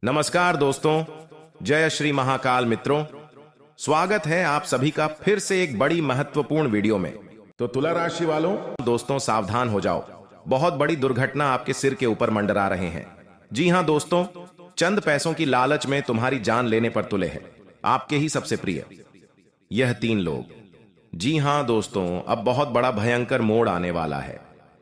नमस्कार दोस्तों, जय श्री महाकाल मित्रों। स्वागत है आप सभी का फिर से एक बड़ी महत्वपूर्ण वीडियो में। तो तुला राशि वालों, दोस्तों सावधान हो जाओ, बहुत बड़ी दुर्घटना आपके सिर के ऊपर मंडरा रहे हैं। जी हां दोस्तों, चंद पैसों की लालच में तुम्हारी जान लेने पर तुले हैं आपके ही सबसे प्रिय यह 3 लोग। जी हां दोस्तों, अब बहुत बड़ा भयंकर मोड़ आने वाला है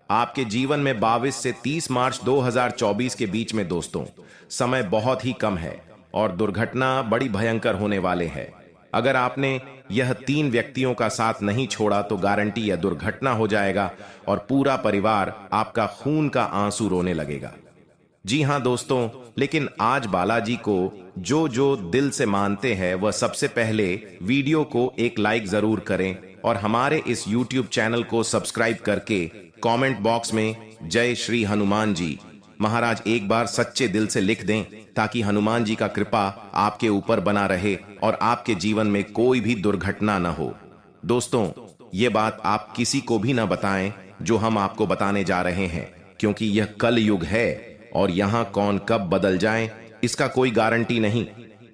आपके जीवन में। 22 से 30 मार्च 2024 के बीच में दोस्तों, समय बहुत ही कम है और दुर्घटना बड़ी भयंकर होने वाले है। अगर आपने यह 3 व्यक्तियों का साथ नहीं छोड़ा तो गारंटी यह दुर्घटना हो जाएगा और पूरा परिवार आपका खून का आंसू रोने लगेगा। जी हां दोस्तों, लेकिन आज बालाजी को जो दिल से मानते हैं वह सबसे पहले वीडियो को एक लाइक जरूर करें और हमारे इस YouTube चैनल को सब्सक्राइब करके कमेंट बॉक्स में जय श्री हनुमान जी महाराज एक बार सच्चे दिल से लिख दें, ताकि हनुमान जी का कृपा आपके ऊपर बना रहे और आपके जीवन में कोई भी दुर्घटना न हो। दोस्तों, ये बात आप किसी को भी न बताएं जो हम आपको बताने जा रहे हैं, क्योंकि यह कल युग है और यहां कौन कब बदल जाए इसका कोई गारंटी नहीं।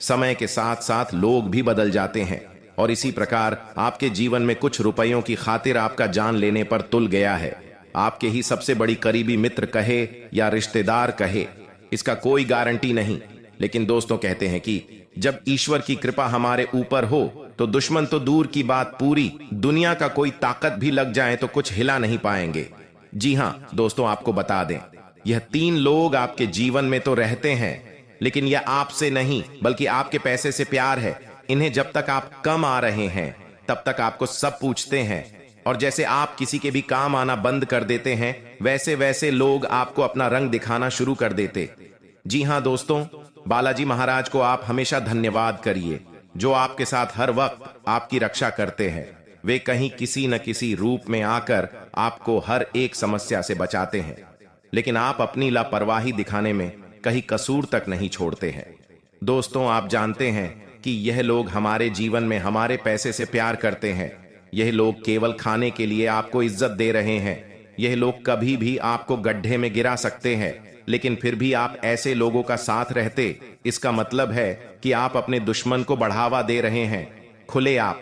समय के साथ साथ लोग भी बदल जाते हैं और इसी प्रकार आपके जीवन में कुछ रुपयों की खातिर आपका जान लेने पर तुल गया है आपके ही सबसे बड़ी करीबी मित्र कहे या रिश्तेदार कहे, इसका कोई गारंटी नहीं। लेकिन दोस्तों कहते हैं कि जब ईश्वर की कृपा हमारे ऊपर हो तो दुश्मन तो दूर की बात, पूरी दुनिया का कोई ताकत भी लग जाए तो कुछ हिला नहीं पाएंगे। जी हां दोस्तों, आपको बता दें, यह 3 लोग आपके जीवन में तो रहते हैं, लेकिन यह आपसे नहीं बल्कि आपके पैसे से प्यार है। इन्हें जब तक आप कम आ रहे हैं तब तक आपको सब पूछते हैं, और जैसे आप किसी के भी काम आना बंद कर देते हैं वैसे वैसे लोग आपको अपना रंग दिखाना शुरू कर देते। जी हां दोस्तों, बालाजी महाराज को आप हमेशा धन्यवाद करिए, जो आपके साथ हर वक्त आपकी रक्षा करते हैं। वे कहीं किसी न किसी रूप में आकर आपको हर एक समस्या से बचाते हैं, लेकिन आप अपनी लापरवाही दिखाने में कहीं कसूर तक नहीं छोड़ते हैं। दोस्तों, आप जानते हैं कि यह लोग हमारे जीवन में हमारे पैसे से प्यार करते हैं। यह लोग केवल खाने के लिए आपको इज्जत दे रहे हैं। यह लोग कभी भी आपको गड्ढे में गिरा सकते हैं, लेकिन फिर भी आप ऐसे लोगों का साथ रहते, इसका मतलब है कि आप अपने दुश्मन को बढ़ावा दे रहे हैं, खुले आप।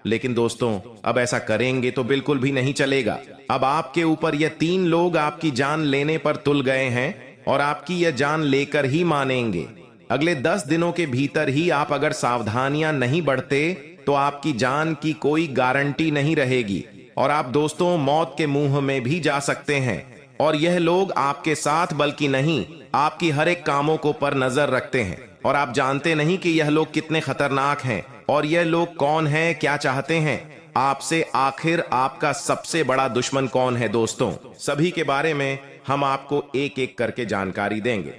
लेकिन दोस्तों, अब ऐसा करेंगे तो बिल्कुल भी नहीं चलेगा। अब आपके ऊपर यह 3 लोग आपकी जान लेने पर तुल गए हैं और आपकी यह जान लेकर ही मानेंगे। अगले 10 दिनों के भीतर ही आप अगर सावधानियां नहीं बढ़ते तो आपकी जान की कोई गारंटी नहीं रहेगी और आप दोस्तों मौत के मुंह में भी जा सकते हैं। और यह लोग आपके साथ बल्कि नहीं, आपकी हर एक कामों को पर नजर रखते हैं, और आप जानते नहीं कि यह लोग कितने खतरनाक हैं और यह लोग कौन हैं, क्या चाहते हैं आपसे। आखिर आपका सबसे बड़ा दुश्मन कौन है दोस्तों, सभी के बारे में हम आपको एक एक करके जानकारी देंगे।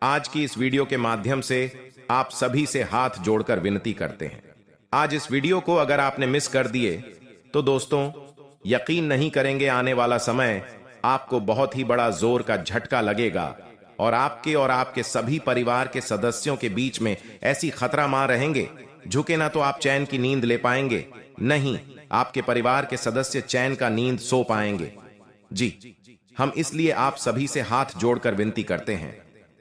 आज की इस वीडियो के माध्यम से आप सभी से हाथ जोड़कर विनती करते हैं, आज इस वीडियो को अगर आपने मिस कर दिए तो दोस्तों यकीन नहीं करेंगे, आने वाला समय आपको बहुत ही बड़ा जोर का झटका लगेगा और आपके सभी परिवार के सदस्यों के बीच में ऐसी खतरा मार रहेंगे, झुके ना तो आप चैन की नींद ले पाएंगे, नहीं आपके परिवार के सदस्य चैन का नींद सो पाएंगे। जी, हम इसलिए आप सभी से हाथ जोड़कर विनती करते हैं,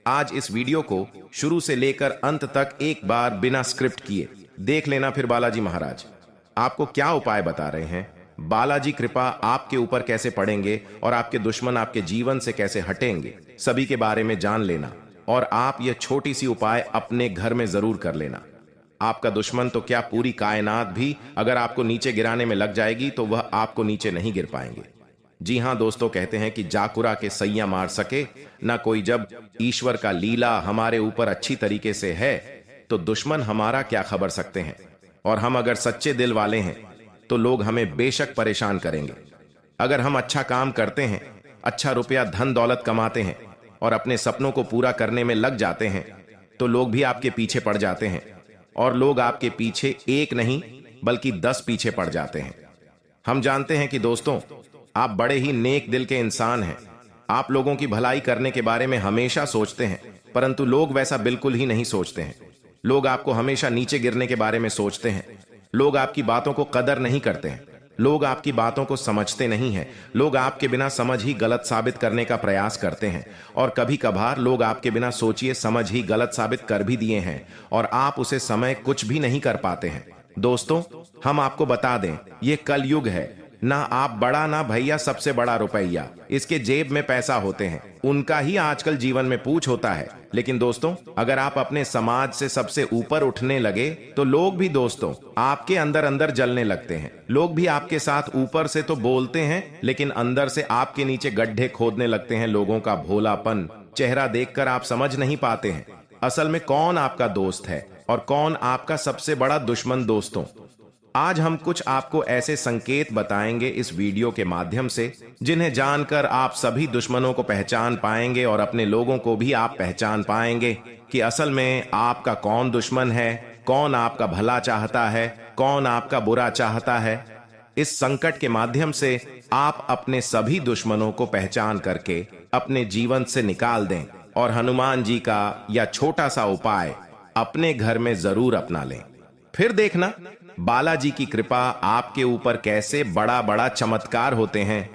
आज इस वीडियो को शुरू से लेकर अंत तक एक बार बिना स्क्रिप्ट किए देख लेना। फिर बालाजी महाराज आपको क्या उपाय बता रहे हैं, बालाजी कृपा आपके ऊपर कैसे पड़ेंगे और आपके दुश्मन आपके जीवन से कैसे हटेंगे, सभी के बारे में जान लेना। और आप यह छोटी सी उपाय अपने घर में जरूर कर लेना। आपका दुश्मन तो क्या, पूरी कायनात भी अगर आपको नीचे गिराने में लग जाएगी तो वह आपको नीचे नहीं गिर पाएंगे। जी हां दोस्तों, कहते हैं कि जाकुरा के सैया मार सके ना कोई। जब ईश्वर का लीला हमारे ऊपर अच्छी तरीके से है तो दुश्मन हमारा क्या खबर सकते हैं। और हम अगर सच्चे दिल वाले हैं तो लोग हमें बेशक परेशान करेंगे। अगर हम अच्छा काम करते हैं, अच्छा रुपया धन दौलत कमाते हैं और अपने सपनों को पूरा करने में लग जाते हैं तो लोग भी आपके पीछे पड़ जाते हैं, और लोग आपके पीछे एक नहीं बल्कि 10 पीछे पड़ जाते हैं। हम जानते हैं कि दोस्तों आप बड़े ही नेक दिल के इंसान हैं, आप लोगों की भलाई करने के बारे में हमेशा सोचते हैं, परंतु लोग वैसा बिल्कुल ही नहीं सोचते हैं। लोग आपको हमेशा नीचे गिरने के बारे में सोचते हैं, लोग आपकी बातों को कदर नहीं करते हैं। लोग आपकी बातों को समझते नहीं हैं। लोग आपके बिना समझ ही गलत साबित करने का प्रयास करते हैं, और कभी कभार लोग आपके बिना सोचिए समझ ही गलत साबित कर भी दिए हैं, और आप उसे समय कुछ भी नहीं कर पाते हैं। दोस्तों, हम आपको बता दें, ये कलयुग है। ना आप बड़ा, ना भैया सबसे बड़ा रुपया, इसके जेब में पैसा होते हैं, उनका ही आजकल जीवन में पूछ होता है। लेकिन दोस्तों, अगर आप अपने समाज से सबसे ऊपर उठने लगे तो लोग भी दोस्तों आपके अंदर अंदर जलने लगते हैं। लोग भी आपके साथ ऊपर से तो बोलते हैं, लेकिन अंदर से आपके नीचे गड्ढे खोदने लगते हैं। लोगों का भोलापन चेहरा देखकर आप समझ नहीं पाते हैं असल में कौन आपका दोस्त है और कौन आपका सबसे बड़ा दुश्मन। दोस्तों, आज हम कुछ आपको ऐसे संकेत बताएंगे इस वीडियो के माध्यम से, जिन्हें जानकर आप सभी दुश्मनों को पहचान पाएंगे और अपने लोगों को भी आप पहचान पाएंगे कि असल में आपका कौन दुश्मन है, कौन आपका भला चाहता है, कौन आपका बुरा चाहता है। इस संकट के माध्यम से आप अपने सभी दुश्मनों को पहचान करके अपने जीवन से निकाल दें और हनुमान जी का यह छोटा सा उपाय अपने घर में जरूर अपना लें। फिर देखना बालाजी की कृपा आपके ऊपर कैसे बड़ा बड़ा चमत्कार होते हैं।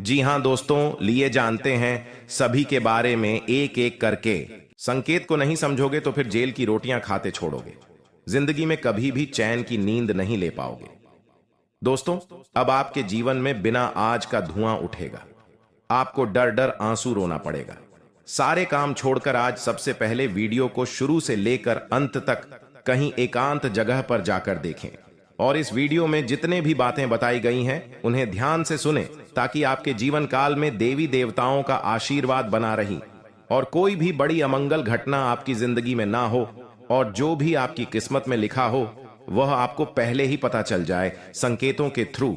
जी हां दोस्तों, लिए जानते हैं सभी के बारे में एक एक करके। संकेत को नहीं समझोगे तो फिर जेल की रोटियां खाते छोड़ोगे, जिंदगी में कभी भी चैन की नींद नहीं ले पाओगे। दोस्तों, अब आपके जीवन में बिना आज का धुआं उठेगा। आपको डर डर आंसू रोना पड़ेगा। सारे काम छोड़कर आज सबसे पहले वीडियो को शुरू से लेकर अंत तक कहीं एकांत जगह पर जाकर देखें, और इस वीडियो में जितने भी बातें बताई गई हैं उन्हें ध्यान से सुने, ताकि आपके जीवन काल में देवी देवताओं का आशीर्वाद बना रही और कोई भी बड़ी अमंगल घटना आपकी जिंदगी में ना हो, और जो भी आपकी किस्मत में लिखा हो वह आपको पहले ही पता चल जाए संकेतों के थ्रू।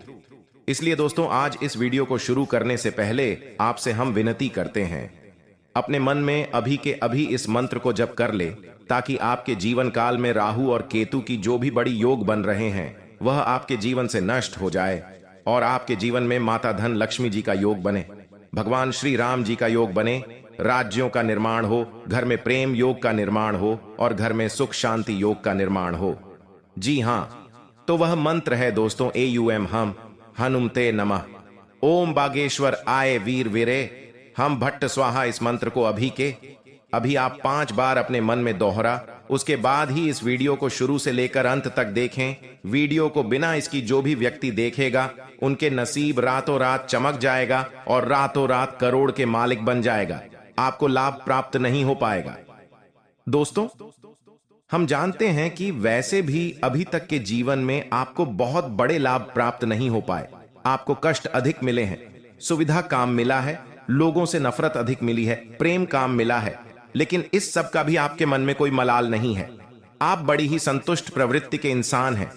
इसलिए दोस्तों, आज इस वीडियो को शुरू करने से पहले आपसे हम विनती करते हैं, अपने मन में अभी के अभी इस मंत्र को जप कर ले, ताकि आपके जीवन काल में राहु और केतु की जो भी बड़ी योग बन रहे हैं वह आपके जीवन से नष्ट हो जाए, और आपके जीवन में माता धन लक्ष्मी जी का योग बने, भगवान श्री राम जी का योग बने, राज्यों का निर्माण हो, घर में प्रेम योग का निर्माण हो, और घर में सुख शांति योग का निर्माण हो। जी हां, तो वह मंत्र है दोस्तों, AUM हम हनुमते नमः। ओम बागेश्वर आए वीर वीरे हम भट्ट स्वाहा। इस मंत्र को अभी के अभी आप 5 बार अपने मन में दोहरा, उसके बाद ही इस वीडियो को शुरू से लेकर अंत तक देखें। वीडियो को बिना इसकी जो भी व्यक्ति देखेगा उनके नसीब रातों रात चमक जाएगा और रातों रात करोड़ के मालिक बन जाएगा। आपको लाभ प्राप्त नहीं हो पाएगा। दोस्तों, हम जानते हैं कि वैसे भी अभी तक के जीवन में आपको बहुत बड़े लाभ प्राप्त नहीं हो पाए। आपको कष्ट अधिक मिले हैं, सुविधा काम मिला है, लोगों से नफरत अधिक मिली है, प्रेम काम मिला है, लेकिन इस सब का भी आपके मन में कोई मलाल नहीं है। आप बड़ी ही संतुष्ट प्रवृत्ति के इंसान हैं।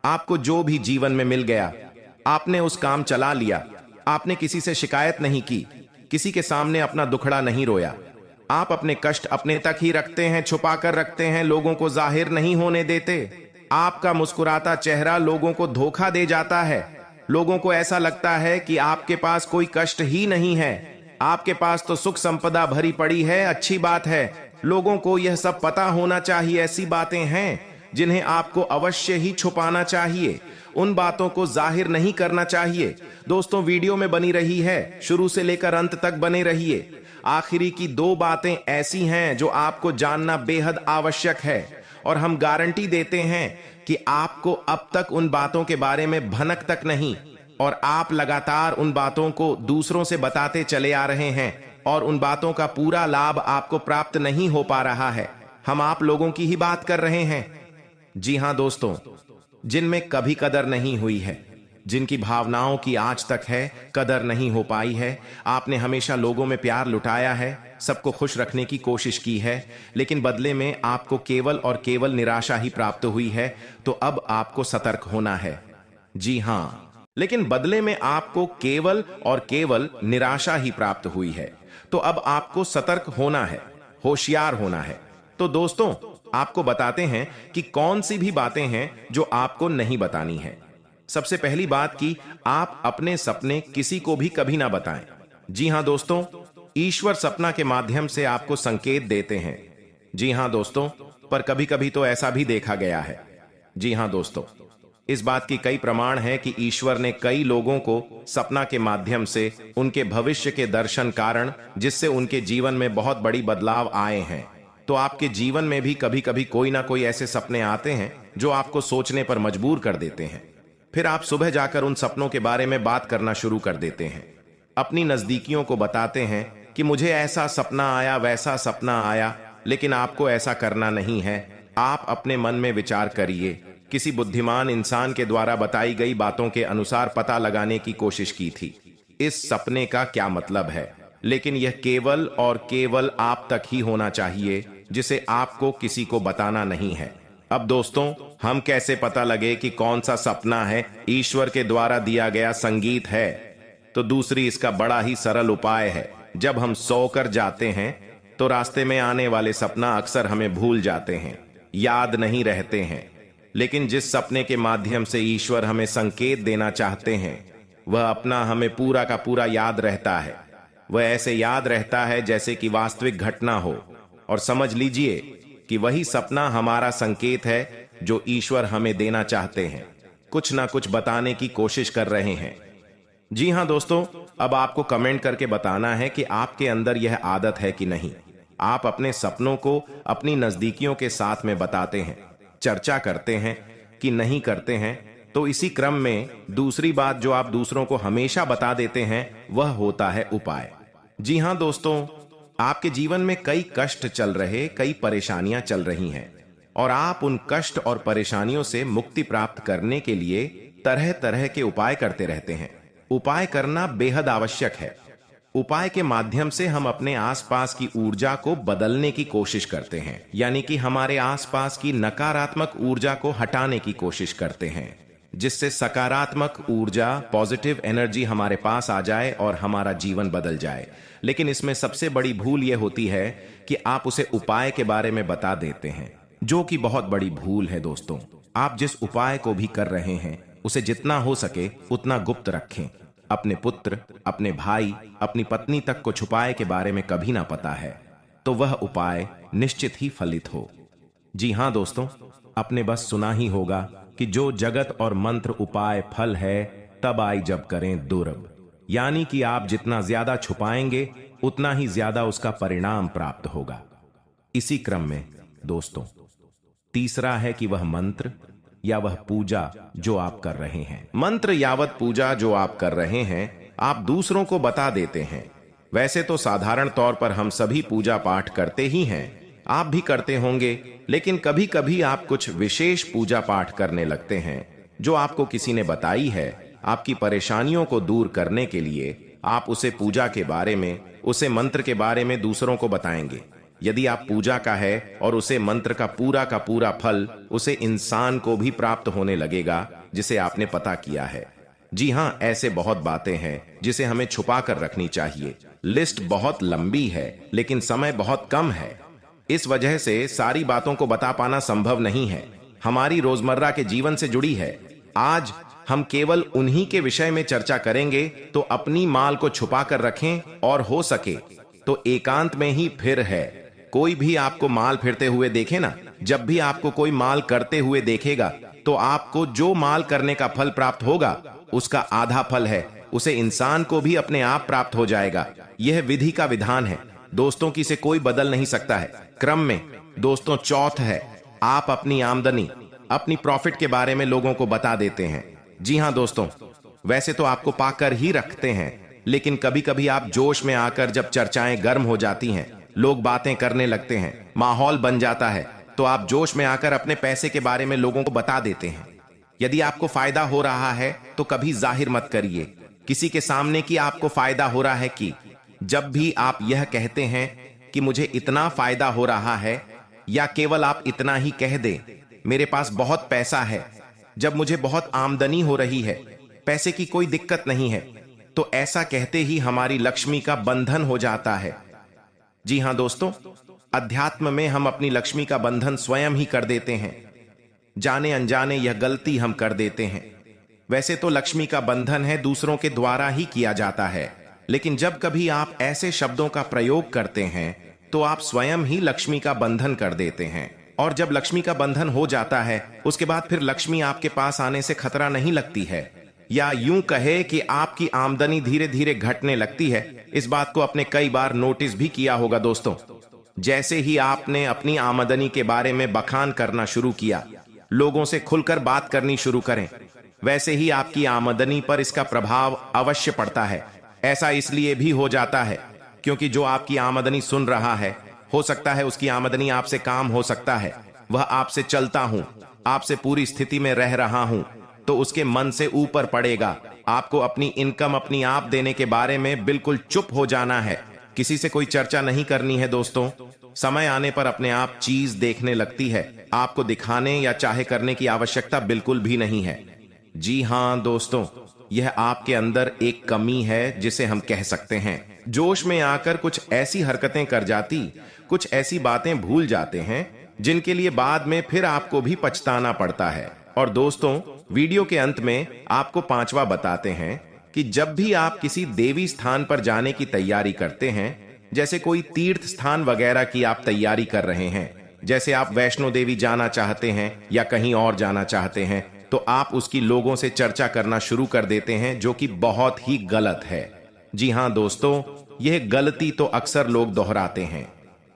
आपको जो भी जीवन में मिल गया आपने उस काम चला लिया। आपने किसी से शिकायत नहीं की, किसी के सामने अपना दुखड़ा नहीं रोया। आप अपने कष्ट अपने तक ही रखते हैं, छुपा कर रखते हैं, लोगों को जाहिर नहीं होने देते। आपका मुस्कुराता चेहरा लोगों को धोखा दे जाता है। लोगों को ऐसा लगता है कि आपके पास कोई कष्ट ही नहीं है, आपके पास तो सुख संपदा भरी पड़ी है। अच्छी बात है, लोगों को यह सब पता होना चाहिए। ऐसी बातें हैं जिन्हें आपको अवश्य ही छुपाना चाहिए, उन बातों को जाहिर नहीं करना चाहिए। दोस्तों, वीडियो में बनी रही है, शुरू से लेकर अंत तक बने रहिए। आखिरी की 2 बातें ऐसी हैं जो आपको जानना बेहद आवश्यक है, और हम गारंटी देते हैं कि आपको अब तक उन बातों के बारे में भनक तक नहीं, और आप लगातार उन बातों को दूसरों से बताते चले आ रहे हैं, और उन बातों का पूरा लाभ आपको प्राप्त नहीं हो पा रहा है। हम आप लोगों की ही बात कर रहे हैं। जी हां दोस्तों, जिनमें कभी कदर नहीं हुई है, जिनकी भावनाओं की आज तक है कदर नहीं हो पाई है। आपने हमेशा लोगों में प्यार लुटाया है, सबको खुश रखने की कोशिश की है, लेकिन बदले में आपको केवल और केवल निराशा ही प्राप्त हुई है। तो अब आपको सतर्क होना है। जी हां, लेकिन बदले में आपको केवल और केवल निराशा ही प्राप्त हुई है। तो अब आपको सतर्क होना है, होशियार होना है। तो दोस्तों, आपको बताते हैं कि कौन सी भी बातें हैं जो आपको नहीं बतानी है। सबसे पहली बात कि आप अपने सपने किसी को भी कभी ना बताएं। जी हां दोस्तों, ईश्वर सपना के माध्यम से आपको संकेत देते हैं। जी हां दोस्तों, पर कभी कभी तो ऐसा भी देखा गया है। जी हां दोस्तों, इस बात की कई प्रमाण हैं कि ईश्वर ने कई लोगों को सपना के माध्यम से उनके भविष्य के दर्शन कारण जिससे उनके जीवन में बहुत बड़ी बदलाव आए हैं। तो आपके जीवन में भी कभी कभी कोई ना कोई ऐसे सपने आते हैं जो आपको सोचने पर मजबूर कर देते हैं। फिर आप सुबह जाकर उन सपनों के बारे में बात करना शुरू कर देते हैं, अपनी नजदीकियों को बताते हैं कि मुझे ऐसा सपना आया, वैसा सपना आया, लेकिन आपको ऐसा करना नहीं है। आप अपने मन में विचार करिए, किसी बुद्धिमान इंसान के द्वारा बताई गई बातों के अनुसार पता लगाने की कोशिश की थी इस सपने का क्या मतलब है, लेकिन यह केवल और केवल आप तक ही होना चाहिए, जिसे आपको किसी को बताना नहीं है। अब दोस्तों, हम कैसे पता लगे कि कौन सा सपना है ईश्वर के द्वारा दिया गया संगीत है? तो दूसरी इसका बड़ा ही सरल उपाय है। जब हम सोकर जाते हैं तो रास्ते में आने वाले सपना अक्सर हमें भूल जाते हैं, याद नहीं रहते हैं। लेकिन जिस सपने के माध्यम से ईश्वर हमें संकेत देना चाहते हैं वह अपना हमें पूरा का पूरा याद रहता है। वह ऐसे याद रहता है जैसे कि वास्तविक घटना हो, और समझ लीजिए कि वही सपना हमारा संकेत है जो ईश्वर हमें देना चाहते हैं, कुछ ना कुछ बताने की कोशिश कर रहे हैं। जी हां दोस्तों, अब आपको कमेंट करके बताना है कि आपके अंदर यह आदत है कि नहीं। आप अपने सपनों को अपनी नजदीकियों के साथ में बताते हैं, चर्चा करते हैं कि नहीं करते हैं। तो इसी क्रम में दूसरी बात जो आप दूसरों को हमेशा बता देते हैं वह होता है उपाय। जी हां दोस्तों, आपके जीवन में कई कष्ट चल रहे, कई परेशानियां चल रही हैं, और आप उन कष्ट और परेशानियों से मुक्ति प्राप्त करने के लिए तरह तरह के उपाय करते रहते हैं। उपाय करना बेहद आवश्यक है। उपाय के माध्यम से हम अपने आसपास की ऊर्जा को बदलने की कोशिश करते हैं, यानी कि हमारे आसपास की नकारात्मक ऊर्जा को हटाने की कोशिश करते हैं, जिससे सकारात्मक ऊर्जा, पॉजिटिव एनर्जी हमारे पास आ जाए और हमारा जीवन बदल जाए। लेकिन इसमें सबसे बड़ी भूल यह होती है कि आप उसे उपाय के बारे में बता देते हैं, जो कि बहुत बड़ी भूल है दोस्तों। आप जिस उपाय को भी कर रहे हैं उसे जितना हो सके उतना गुप्त रखें। अपने पुत्र, अपने भाई, अपनी पत्नी तक को छुपाए के बारे में कभी ना पता है, तो वह उपाय निश्चित ही फलित हो। जी हां दोस्तों, आपने बस सुना ही होगा कि जो जगत और मंत्र उपाय फल है, तब आई जब करें दुर्लभ। यानी कि आप जितना ज्यादा छुपाएंगे उतना ही ज्यादा उसका परिणाम प्राप्त होगा। इसी क्रम में दोस्तों, तीसरा है कि वह मंत्र या वह पूजा जो आप कर रहे हैं, मंत्र यावत पूजा जो आप कर रहे हैं, आप दूसरों को बता देते हैं। वैसे तो साधारण तौर पर हम सभी पूजा पाठ करते ही हैं, आप भी करते होंगे, लेकिन कभी कभी आप कुछ विशेष पूजा पाठ करने लगते हैं जो आपको किसी ने बताई है। आपकी परेशानियों को दूर करने के लिए आप उसे पूजा के बारे में, उसे मंत्र के बारे में दूसरों को बताएंगे। यदि आप पूजा का है और उसे मंत्र का पूरा फल उसे इंसान को भी प्राप्त होने लगेगा जिसे आपने पता किया है। जी हां, ऐसे बहुत बातें हैं जिसे हमें छुपा कर रखनी चाहिए। लिस्ट बहुत लंबी है लेकिन समय बहुत कम है, इस वजह से सारी बातों को बता पाना संभव नहीं है। हमारी रोजमर्रा के जीवन से जुड़ी है। आज हम केवल उन्हीं के विषय में चर्चा करेंगे, तो अपनी माल को छुपा कर रखें और हो सके तो एकांत में ही। फिर है, कोई भी आपको माल फिरते हुए देखे ना, जब भी आपको कोई माल करते हुए देखेगा तो आपको जो माल करने का फल प्राप्त होगा उसका आधा फल है, उसे इंसान को भी अपने आप प्राप्त हो जाएगा। यह विधि का विधान है दोस्तों, की से कोई बदल नहीं सकता है। क्रम में दोस्तों, चौथ है, आप अपनी आमदनी, अपनी प्रॉफिट के बारे में लोगों को बता देते हैं। जी हां दोस्तों, वैसे तो आपको पाकर ही रखते हैं, लेकिन कभी कभी आप जोश में आकर जब चर्चाएं गर्म हो जाती हैं, लोग बातें करने लगते हैं, माहौल बन जाता है, तो आप जोश में आकर अपने पैसे के बारे में लोगों को बता देते हैं। यदि आपको फायदा हो रहा है तो कभी जाहिर मत करिए किसी के सामने कि आपको फायदा हो रहा है। कि जब भी आप यह कहते हैं कि मुझे इतना फायदा हो रहा है, या केवल आप इतना ही कह दें, मेरे पास बहुत पैसा है, जब मुझे बहुत आमदनी हो रही है, पैसे की कोई दिक्कत नहीं है, तो ऐसा कहते ही हमारी लक्ष्मी का बंधन हो जाता है। जी हां दोस्तों, अध्यात्म में हम अपनी लक्ष्मी का बंधन स्वयं ही कर देते हैं। जाने अनजाने यह गलती हम कर देते हैं। वैसे तो लक्ष्मी का बंधन है दूसरों के द्वारा ही किया जाता है, लेकिन जब कभी आप ऐसे शब्दों का प्रयोग करते हैं तो आप स्वयं ही लक्ष्मी का बंधन कर देते हैं। और जब लक्ष्मी का बंधन हो जाता है उसके बाद फिर लक्ष्मी आपके पास आने से खतरा नहीं लगती है, या यूं कहे कि आपकी आमदनी धीरे धीरे घटने लगती है। इस बात को आपने कई बार नोटिस भी किया होगा दोस्तों। जैसे ही आपने अपनी आमदनी के बारे में बखान करना शुरू किया, लोगों से खुलकर बात करनी शुरू करें, वैसे ही आपकी आमदनी पर इसका प्रभाव अवश्य पड़ता है। ऐसा इसलिए भी हो जाता है क्योंकि जो आपकी आमदनी सुन रहा है, हो सकता है उसकी आमदनी आपसे काम हो सकता है, वह आपसे चलता हूं, आपसे पूरी स्थिति में रह रहा हूं, तो उसके मन से ऊपर पड़ेगा। आपको अपनी इनकम अपनी आप देने के बारे में बिल्कुल चुप हो जाना है, किसी से कोई चर्चा नहीं करनी है दोस्तों। समय आने पर अपने आप चीज देखने लगती है, आपको दिखाने या चाहे करने की आवश्यकता बिल्कुल भी नहीं है। जी हां दोस्तों, यह आपके अंदर एक कमी है जिसे हम कह सकते हैं। जोश में आकर कुछ ऐसी हरकतें कर जाती, कुछ ऐसी बातें भूल जाते हैं जिनके लिए बाद में फिर आपको भी पछताना पड़ता है। और दोस्तों, वीडियो के अंत में आपको पांचवा बताते हैं कि जब भी आप किसी देवी स्थान पर जाने की तैयारी करते हैं, जैसे कोई तीर्थ स्थान वगैरह की आप तैयारी कर रहे हैं, जैसे आप वैष्णो देवी जाना चाहते हैं या कहीं और जाना चाहते हैं, तो आप उसकी लोगों से चर्चा करना शुरू कर देते हैं, जो कि बहुत ही गलत है। जी हां दोस्तों, यह गलती तो अक्सर लोग दोहराते हैं।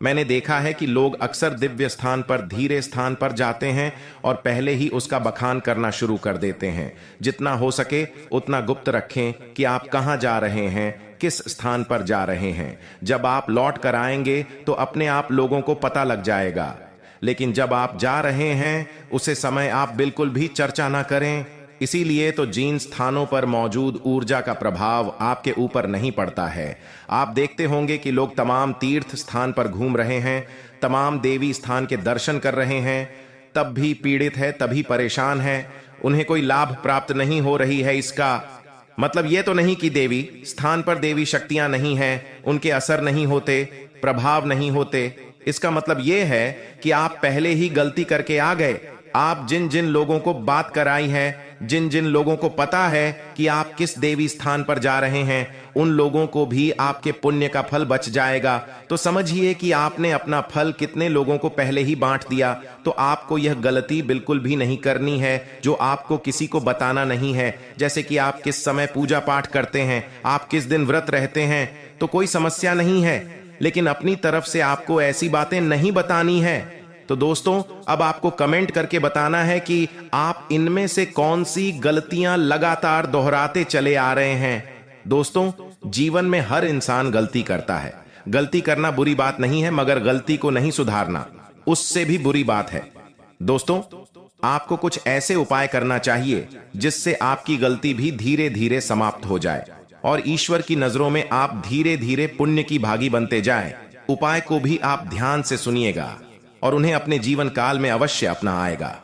मैंने देखा है कि लोग अक्सर दिव्य स्थान पर, धीरे स्थान पर जाते हैं और पहले ही उसका बखान करना शुरू कर देते हैं। जितना हो सके उतना गुप्त रखें कि आप कहां जा रहे हैं, किस स्थान पर जा रहे हैं। जब आप लौट कर आएंगे तो अपने आप लोगों को पता लग जाएगा, लेकिन जब आप जा रहे हैं उसे समय आप बिल्कुल भी चर्चा ना करें। इसीलिए तो जिन स्थानों पर मौजूद ऊर्जा का प्रभाव आपके ऊपर नहीं पड़ता है। आप देखते होंगे कि लोग तमाम तीर्थ स्थान पर घूम रहे हैं, तमाम देवी स्थान के दर्शन कर रहे हैं, तब भी पीड़ित है, तभी परेशान है, उन्हें कोई लाभ प्राप्त नहीं हो रही है। इसका मतलब यह तो नहीं कि देवी स्थान पर देवी शक्तियां नहीं हैं, उनके असर नहीं होते, प्रभाव नहीं होते। इसका मतलब यह है कि आप पहले ही गलती करके आ गए। आप जिन जिन लोगों को बात कराई है, जिन जिन लोगों को पता है कि आप किस देवी स्थान पर जा रहे हैं, उन लोगों को भी आपके पुण्य का फल बच जाएगा। तो समझिए कि आपने अपना फल कितने लोगों को पहले ही बांट दिया। तो आपको यह गलती बिल्कुल भी नहीं करनी है जो आपको किसी को बताना नहीं है। जैसे कि आप किस समय पूजा पाठ करते हैं, आप किस दिन व्रत रहते हैं, तो कोई समस्या नहीं है, लेकिन अपनी तरफ से आपको ऐसी बातें नहीं बतानी है। तो दोस्तों, अब आपको कमेंट करके बताना है कि आप इनमें से कौन सी गलतियां लगातार दोहराते चले आ रहे हैं। दोस्तों, जीवन में हर इंसान गलती करता है। गलती करना बुरी बात नहीं है, मगर गलती को नहीं सुधारना उससे भी बुरी बात है। दोस्तों, आपको कुछ ऐसे उपाय करना चाहिए जिससे आपकी गलती भी धीरे धीरे समाप्त हो जाए और ईश्वर की नजरों में आप धीरे धीरे पुण्य की भागी बनते जाएं। उपाय को भी आप ध्यान से सुनिएगा और उन्हें अपने जीवन काल में अवश्य अपना आएगा।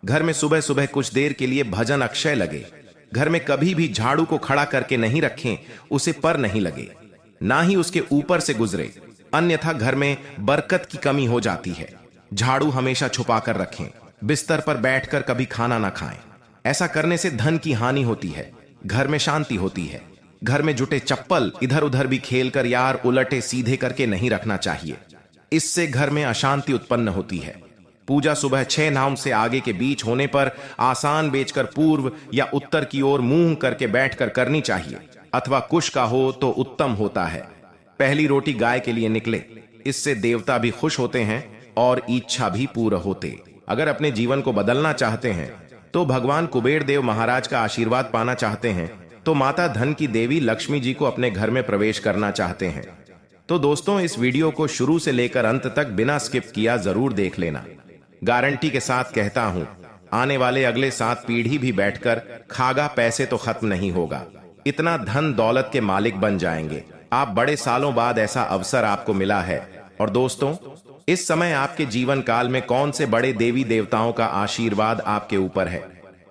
घर में सुबह सुबह कुछ देर के लिए भजन अक्षय लगे। घर में कभी भी झाड़ू को खड़ा करके नहीं रखें, उसे पर नहीं लगे, ना ही उसके ऊपर से गुजरे, अन्यथा घर में बरकत की कमी हो जाती है। झाड़ू हमेशा छुपा कर रखें। बिस्तर पर बैठकर कभी खाना ना खाएं। ऐसा करने से धन की हानि होती है, घर में शांति होती है। घर में जुटे चप्पल इधर उधर भी खेलकर यार उलटे सीधे करके नहीं रखना चाहिए, इससे घर में अशांति उत्पन्न होती है। पूजा सुबह 6 नाम से आगे के बीच होने पर आसान बेचकर पूर्व या उत्तर की ओर मुंह करके बैठकर करनी चाहिए, अथवा कुश का हो तो उत्तम होता है। पहली रोटी गाय के लिए निकले, इससे देवता भी खुश होते हैं और इच्छा भी पूर्ण होते। अगर अपने जीवन को बदलना चाहते हैं, तो भगवान कुबेर देव महाराज का आशीर्वाद पाना चाहते हैं, तो माता धन की देवी लक्ष्मी जी को अपने घर में प्रवेश करना चाहते हैं, तो दोस्तों इस वीडियो को शुरू से लेकर अंत तक बिना स्किप किया जरूर देख लेना। गारंटी के साथ कहता हूं, आने वाले अगले 7 पीढ़ी भी बैठकर खागा पैसे तो खत्म नहीं होगा। इतना धन दौलत के मालिक बन जाएंगे आप। बड़े सालों बाद ऐसा अवसर आपको मिला है। और दोस्तों, इस समय आपके जीवन काल में कौन से बड़े देवी देवताओं का आशीर्वाद आपके ऊपर है,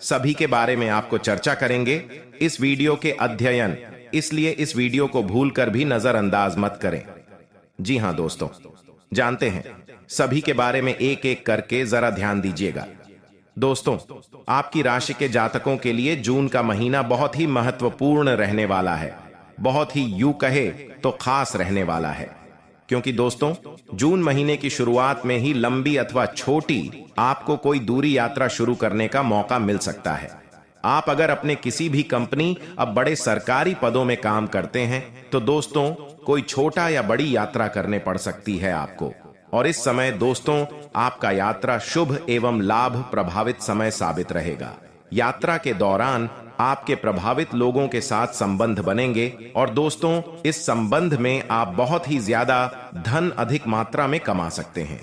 सभी के बारे में आपको चर्चा करेंगे इस वीडियो के अध्ययन। इसलिए इस वीडियो को भूलकर भी नजरअंदाज मत करें। जी हां दोस्तों, जानते हैं सभी के बारे में एक एक करके जरा ध्यान दीजिएगा। दोस्तों, आपकी राशि के जातकों के लिए जून का महीना बहुत ही महत्वपूर्ण रहने वाला है, बहुत ही यूं कहे तो खास रहने वाला है। क्योंकि दोस्तों जून महीने की शुरुआत में ही लंबी अथवा छोटी आपको कोई दूरी यात्रा शुरू करने का मौका मिल सकता है। आप अगर अपने किसी भी कंपनी अब बड़े सरकारी पदों में काम करते हैं तो दोस्तों कोई छोटा या बड़ी यात्रा करने पड़ सकती है आपको। और इस समय दोस्तों आपका यात्रा शुभ एवं लाभ प्रभावित समय साबित रहेगा। यात्रा के दौरान आपके प्रभावित लोगों के साथ संबंध बनेंगे और दोस्तों इस संबंध में आप बहुत ही ज्यादा धन अधिक मात्रा में कमा सकते हैं।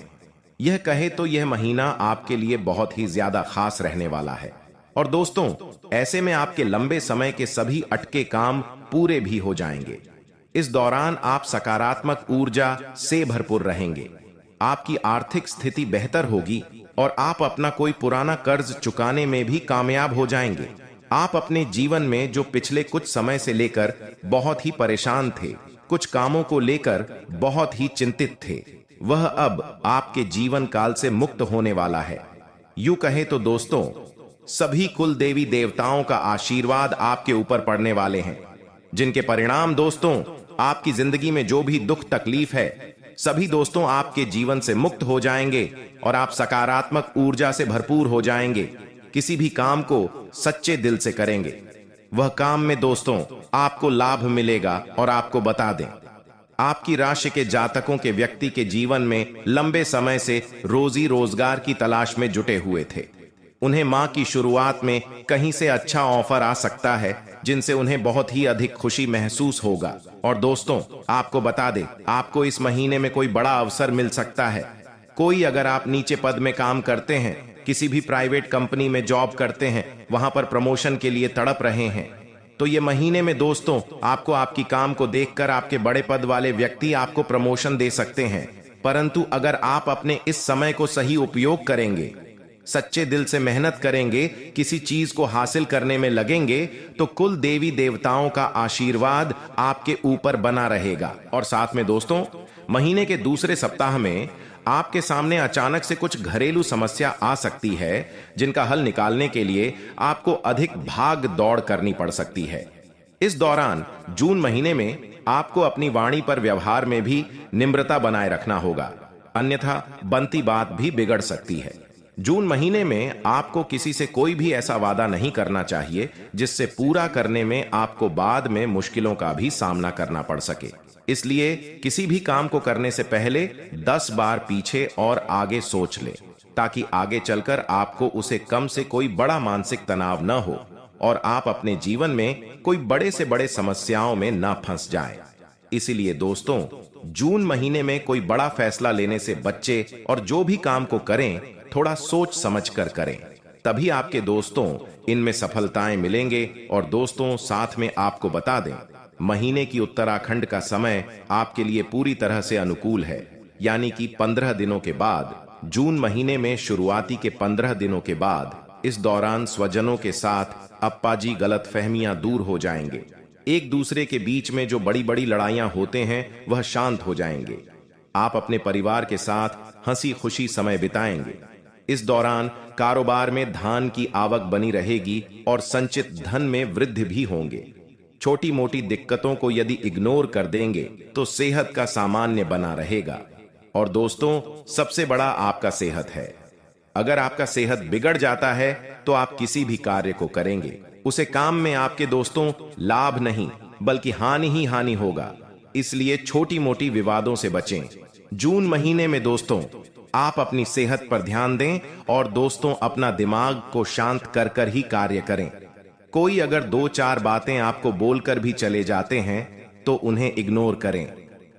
यह कहे तो यह महीना आपके लिए बहुत ही ज्यादा खास रहने वाला है। और दोस्तों ऐसे में आपके लंबे समय के सभी अटके काम पूरे भी हो जाएंगे। इस दौरान आप सकारात्मक ऊर्जा से भरपूर रहेंगे। आपकी आर्थिक स्थिति बेहतर होगी और आप अपना कोई पुराना कर्ज चुकाने में भी कामयाब हो जाएंगे। आप अपने जीवन में जो पिछले कुछ समय से लेकर बहुत ही परेशान थे, कुछ कामों को लेकर बहुत ही चिंतित थे, वह अब आपके जीवन काल से मुक्त होने वाला है। यूं कहे तो दोस्तों सभी कुल देवी देवताओं का आशीर्वाद आपके ऊपर पड़ने वाले हैं, जिनके परिणाम दोस्तों आपकी जिंदगी में जो भी दुख तकलीफ है सभी दोस्तों आपके जीवन से मुक्त हो जाएंगे और आप सकारात्मक ऊर्जा से भरपूर हो जाएंगे। किसी भी काम को सच्चे दिल से करेंगे, वह काम में दोस्तों आपको लाभ मिलेगा। और आपको बता दें आपकी राशि के जातकों के व्यक्ति के जीवन में लंबे समय से रोजी रोजगार की तलाश में जुटे हुए थे। उन्हें माह की शुरुआत में कहीं से अच्छा ऑफर आ सकता है जिनसे उन्हें बहुत ही अधिक खुशी महसूस होगा। और दोस्तों आपको बता दें आपको इस महीने में कोई बड़ा अवसर मिल सकता है। कोई अगर आप नीचे पद में काम करते हैं, किसी भी प्राइवेट कंपनी में जॉब करते हैं, वहां पर प्रमोशन के लिए तड़प रहे हैं, तो ये महीने में दोस्तों आपको आपकी काम को देखकर आपके बड़े पद वाले व्यक्ति आपको प्रमोशन दे सकते हैं। परंतु अगर आप अपने इस समय को सही उपयोग करेंगे, सच्चे दिल से मेहनत करेंगे, किसी चीज को हासिल करने में लगेंगे, तो कुल देवी देवताओं का आशीर्वाद आपके ऊपर बना रहेगा। और साथ में दोस्तों महीने के दूसरे सप्ताह में आपके सामने अचानक से कुछ घरेलू समस्या आ सकती है जिनका हल निकालने के लिए आपको अधिक भाग दौड़ करनी पड़ सकती है। इस दौरान जून महीने में आपको अपनी वाणी पर व्यवहार में भी निम्रता बनाए रखना होगा, अन्यथा बनती बात भी बिगड़ सकती है। जून महीने में आपको किसी से कोई भी ऐसा वादा नहीं करना चाहिए जिससे पूरा करने में आपको बाद में मुश्किलों का भी सामना करना पड़ सके। इसलिए किसी भी काम को करने से पहले 10 बार पीछे और आगे सोच ले, ताकि आगे चलकर आपको उसे कम से कोई बड़ा मानसिक तनाव न हो और आप अपने जीवन में कोई बड़े से बड़े समस्याओं में न फंस जाएं। इसीलिए दोस्तों जून महीने में कोई बड़ा फैसला लेने से बच्चे और जो भी काम को करें थोड़ा सोच समझ कर करें, तभी आपके दोस्तों इनमें सफलताएं मिलेंगे। और दोस्तों साथ में आपको बता दें महीने की उत्तराखंड का समय आपके लिए पूरी तरह से अनुकूल है, यानी कि 15 दिनों के बाद जून महीने में शुरुआती के 15 दिनों के बाद इस दौरान स्वजनों के साथ अप्पाजी गलतफहमियां दूर हो जाएंगे। एक दूसरे के बीच में जो बड़ी बड़ी लड़ाइयां होते हैं वह शांत हो जाएंगे। आप अपने परिवार के साथ हंसी खुशी समय बिताएंगे। इस दौरान कारोबार में धन की आवक बनी रहेगी और संचित धन में वृद्धि भी होंगे। छोटी मोटी दिक्कतों को यदि इग्नोर कर देंगे तो सेहत का सामान्य बना रहेगा। और दोस्तों सबसे बड़ा आपका सेहत है। अगर आपका सेहत बिगड़ जाता है तो आप किसी भी कार्य को करेंगे, उसे काम में आपके दोस्तों लाभ नहीं बल्कि हानि ही हानि होगा। इसलिए छोटी मोटी विवादों से बचें। जून महीने में दोस्तों आप अपनी सेहत पर ध्यान दें और दोस्तों अपना दिमाग को शांत कर कर ही कार्य करें। कोई अगर 2-4 बातें आपको बोलकर भी चले जाते हैं तो उन्हें इग्नोर करें,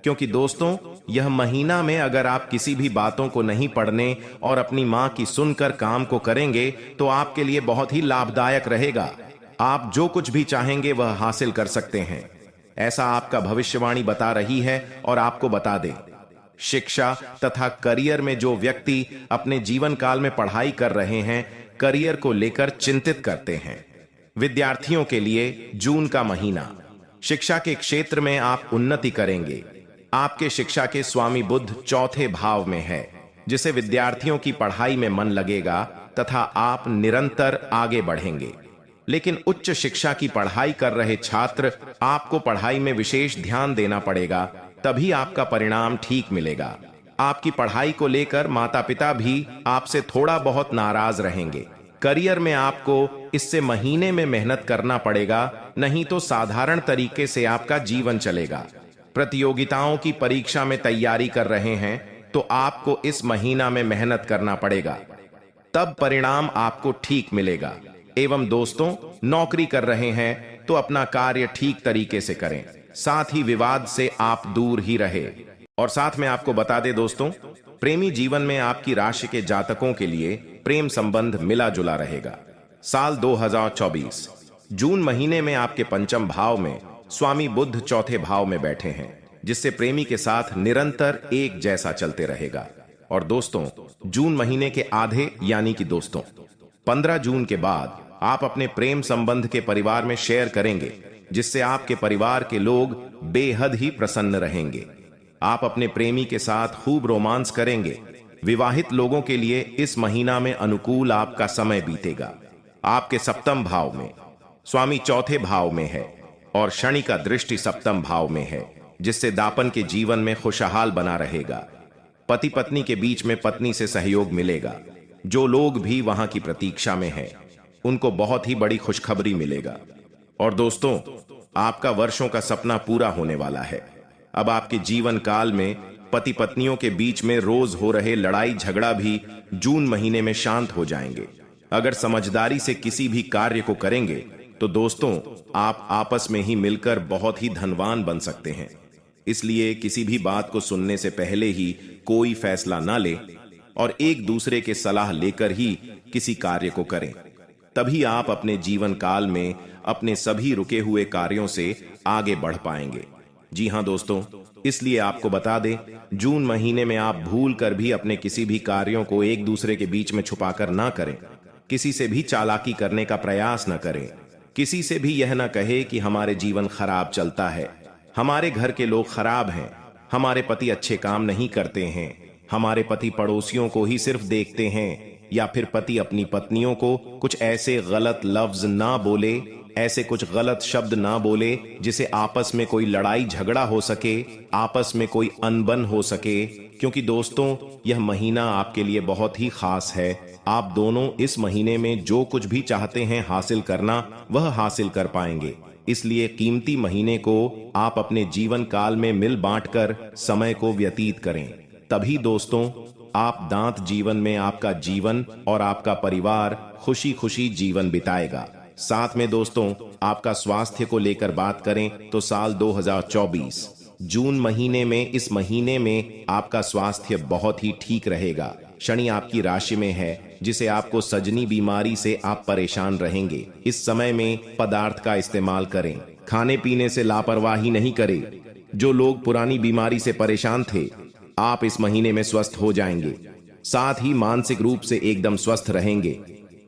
क्योंकि दोस्तों यह महीना में अगर आप किसी भी बातों को नहीं पढ़ने और अपनी मां की सुनकर काम को करेंगे तो आपके लिए बहुत ही लाभदायक रहेगा। आप जो कुछ भी चाहेंगे वह हासिल कर सकते हैं, ऐसा आपका भविष्यवाणी बता रही है। और आपको बता दें शिक्षा तथा करियर में जो व्यक्ति अपने जीवन काल में पढ़ाई कर रहे हैं, करियर को लेकर चिंतित करते हैं, विद्यार्थियों के लिए जून का महीना शिक्षा के क्षेत्र में आप उन्नति करेंगे। आपके शिक्षा के स्वामी बुध चौथे भाव में है, जिसे विद्यार्थियों की पढ़ाई में मन लगेगा तथा आप निरंतर आगे बढ़ेंगे। लेकिन उच्च शिक्षा की पढ़ाई कर रहे छात्र आपको पढ़ाई में विशेष ध्यान देना पड़ेगा, तभी आपका परिणाम ठीक मिलेगा। आपकी पढ़ाई को लेकर माता पिता भी आपसे थोड़ा बहुत नाराज रहेंगे। करियर में आपको इससे महीने में मेहनत करना पड़ेगा, नहीं तो साधारण तरीके से आपका जीवन चलेगा। प्रतियोगिताओं की परीक्षा में तैयारी कर रहे हैं तो आपको इस महीना में मेहनत करना पड़ेगा, तब परिणाम आपको ठीक मिलेगा। एवं दोस्तों, नौकरी कर रहे हैं तो अपना कार्य ठीक तरीके से करें, साथ ही विवाद से आप दूर ही रहे। और साथ में आपको बता दें दोस्तों, प्रेमी जीवन में आपकी राशि के जातकों के लिए प्रेम संबंध मिला जुला रहेगा। साल 2024 जून महीने में आपके पंचम भाव में स्वामी बुध चौथे भाव में बैठे हैं, जिससे प्रेमी के साथ निरंतर एक जैसा चलते रहेगा। और दोस्तों, जून महीने के आधे यानी कि दोस्तों 15 जून के बाद आप अपने प्रेम संबंध के परिवार में शेयर करेंगे, जिससे आपके परिवार के लोग बेहद ही प्रसन्न रहेंगे। आप अपने प्रेमी के साथ खूब रोमांस करेंगे। विवाहित लोगों के लिए इस महीना में अनुकूल आपका समय बीतेगा। आपके सप्तम भाव में स्वामी चौथे भाव में है और शनि का दृष्टि सप्तम भाव में है, जिससे दापन के जीवन में खुशहाल बना रहेगा। पति पत्नी के बीच में पत्नी से सहयोग मिलेगा। जो लोग भी वहां की प्रतीक्षा में हैं, उनको बहुत ही बड़ी खुशखबरी मिलेगा। और दोस्तों, आपका वर्षों का सपना पूरा होने वाला है। अब आपके जीवन काल में पति पत्नियों के बीच में रोज हो रहे लड़ाई झगड़ा भी जून महीने में शांत हो जाएंगे। अगर समझदारी से किसी भी कार्य को करेंगे तो दोस्तों, आप आपस में ही मिलकर बहुत ही धनवान बन सकते हैं। इसलिए किसी भी बात को सुनने से पहले ही कोई फैसला ना ले और एक दूसरे के सलाह लेकर ही किसी कार्य को करें, तभी आप अपने जीवन काल में अपने सभी रुके हुए कार्यों से आगे बढ़ पाएंगे। जी हां दोस्तों, इसलिए आपको बता दें, जून महीने में आप भूल कर भी अपने किसी भी कार्यों को एक दूसरे के बीच में छुपाकर ना करें। किसी से भी चालाकी करने का प्रयास न करें। किसी से भी यह ना कहे कि हमारे जीवन खराब चलता है, हमारे घर के लोग खराब हैं, हमारे पति अच्छे काम नहीं करते हैं, हमारे पति पड़ोसियों को ही सिर्फ देखते हैं, या फिर पति अपनी पत्नियों को कुछ ऐसे गलत लफ्ज ना बोले, ऐसे कुछ गलत शब्द ना बोले जिसे आपस में कोई लड़ाई झगड़ा हो सके, आपस में कोई अनबन हो सके। क्योंकि दोस्तों, यह महीना आपके लिए बहुत ही खास है। आप दोनों इस महीने में जो कुछ भी चाहते हैं हासिल करना, वह हासिल कर पाएंगे। इसलिए कीमती महीने को आप अपने जीवन काल में मिल बांटकर समय को व्यतीत करें। तभी दोस्तों, आप दांत जीवन में आपका जीवन और आपका परिवार खुशी खुशी जीवन बिताएगा। साथ में दोस्तों, आपका स्वास्थ्य को लेकर बात करें तो साल 2024 जून महीने में, इस महीने में आपका स्वास्थ्य बहुत ही ठीक रहेगा। शनि आपकी राशि में है, जिसे आपको सजनी बीमारी से आप परेशान रहेंगे। इस समय में पदार्थ का इस्तेमाल करें, खाने पीने से लापरवाही नहीं करें। जो लोग पुरानी बीमारी से परेशान थे, आप इस महीने में स्वस्थ हो जाएंगे, साथ ही मानसिक रूप से एकदम स्वस्थ रहेंगे।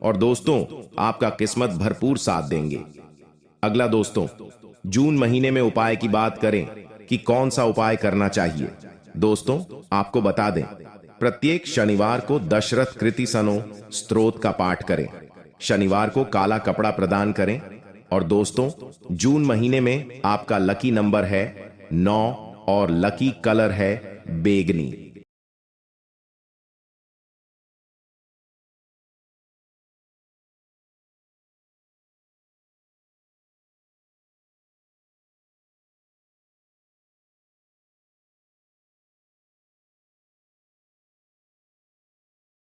और दोस्तों, आपका किस्मत भरपूर साथ देंगे। अगला दोस्तों, जून महीने में उपाय की बात करें कि कौन सा उपाय करना चाहिए। दोस्तों, आपको बता दें, प्रत्येक शनिवार को दशरथ कृति सनो स्तोत्र का पाठ करें। शनिवार को काला कपड़ा प्रदान करें। और दोस्तों, जून महीने में आपका लकी नंबर है 9 और लकी कलर है बैगनी।